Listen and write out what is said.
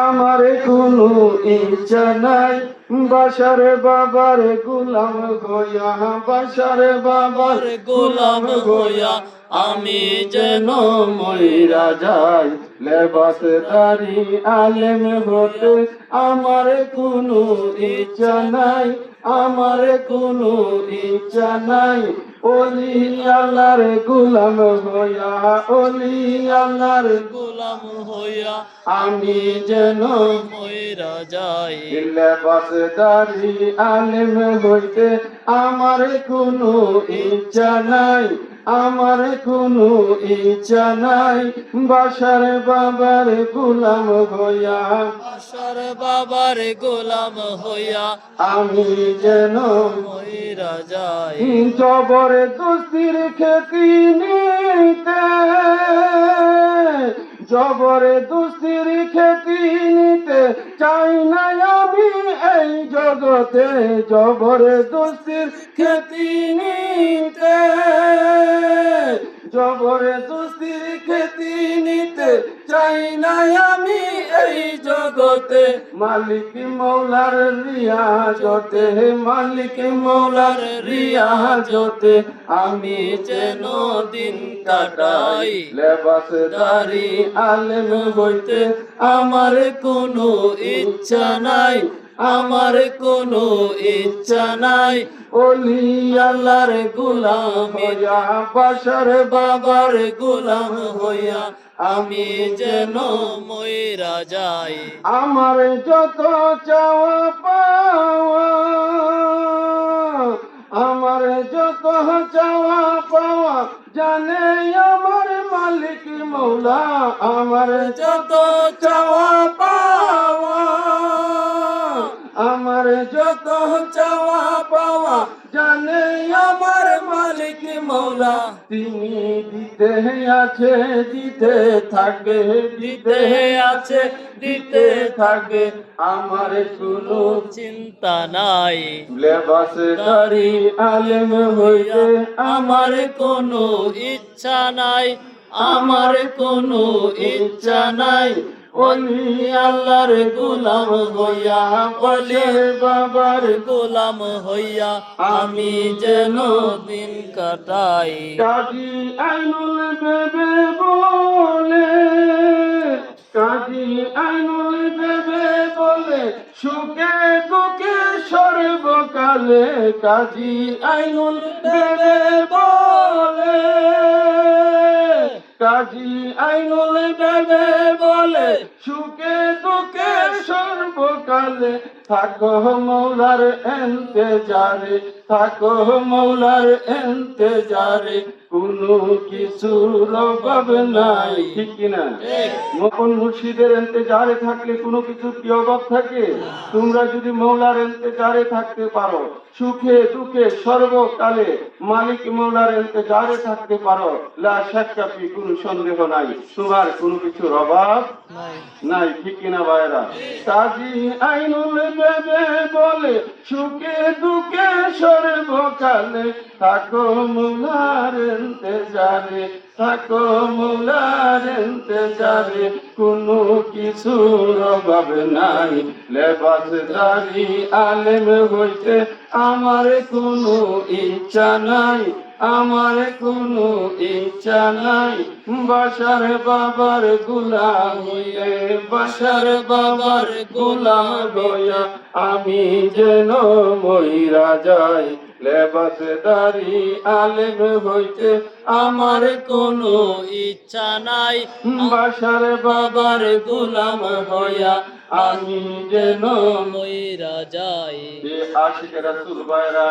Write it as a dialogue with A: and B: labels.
A: আমার কোনো ইচ্ছা নাই বাসার বাবার গোলাম হইয়া, বাসার বাবার গোলাম হইয়া আমি যেন মইরা যাই। লেবাসদারি আলেম হতে আমার কোনো ইচ্ছা নাই, আমার কোনো ইচ্ছা নাই। ওলি আল্লাহর গোলাম হইয়া, ওলি আল্লাহর গোলাম হইয়া আমি যেন মইরা যাই। লেবাসদারি আলেম হইতে আমার কোনো ইচ্ছা নাই, আমার কোনো ইচ্ছা নাই। বাসার বাবার গোলাম হইয়া, বাসার বাবার গোলাম হইয়া আমি যেন মইরা যাই। জবরদস্তির খেতি নিতে, জবরদস্তির খেতি নিতে চাই না আমি এই জগতে, জবরদস্তির খেতি নিতে, জবরদস্তির খেতি নিতে চাই না আমি এই জগতে। মালিক মৌলার রিয়াজতে, মালিক মৌলার রিয়াজতে আমি যেন দিন কাটাই। লেবাসদারি আলেম হইতে আমার কোনো ইচ্ছা নাই, আমার কোনো ইচ্ছা নাই। ওলি আল্লাহর গোলাম হইয়া, বাসার বাবার গোলাম হইয়া আমি যেন মইরা যাই। আমার যত চাওয়া পাওয়া, আমার যত চাওয়া পাওয়া জানে আমার মালিক মৌলা। আমার যত চাওয়া পাওয়া, আমার যত চাওয়া পাওয়া জানে আমার মালিক মৌলা। তিনি দিতে আছে, দিতে থাকবে, দিতে আছে, দিতে থাকবে। আমার কোনো চিন্তা নাই। লেবাসদারি আলেম হইতে আমার কোনো ইচ্ছা নাই, আমার কোনো ইচ্ছা নাই। ওলি আল্লাহর গোলাম হইয়া, ওলি বাবার গোলাম হইয়া আমি যেন দিন কাটাই। কাজী আইনুল বেবে বলে, কাজী আইনুল বেবে বলে সুখে দুঃখে সর্বকালে। কাজী আইনুল বেবে বলে, কাজী আইনুল বেবে বলে সুখে দুঃখে সর্বকালে। থাকো মৌলার ইন্তজারে, থাকো মৌলার ইন্তজারে কোনো কিছুর অভাব নাই। ঠিক কিনা? মকন মুর্শিদের ইন্তজারে থাকলে কোনো কিছুর কি অভাব থাকে? তোমরা যদি মৌলার ইন্তজারে থাকতে পারো, সুখে দুঃখে সর্বকালে মালিক মৌলার ইন্তজারে থাকতে পারো, লা শাক্কা ফি, কোনো সন্দেহ নাই তোমার কোনো কিছুর অভাব নাই। ঠিক কিনা ভাইরা? কাজী আইনুল বেবে বলে সুখে দুঃখে সর্বকালে থাকো মৌলার ইন্তজারে, থাকো মৌলার ইন্তজারে কোনো কিছুর অভাব নাই। লেবাসদারি আলেম হইতে আমার কোনো ইচ্ছা নাই, আমার কোনো ইচ্ছা নাই। বাসার বাবার গোলাম হইয়া, বাসার বাবার গোলাম হইয়া আমি যেন মইরা যাই। লেবাসদারি আলেম হইতে আমার কোনো ইচ্ছা নাই, বাসার বাবার গোলাম হইয়া আমি যেন মইরা যাই। আশিক রাসূল ভাইরা।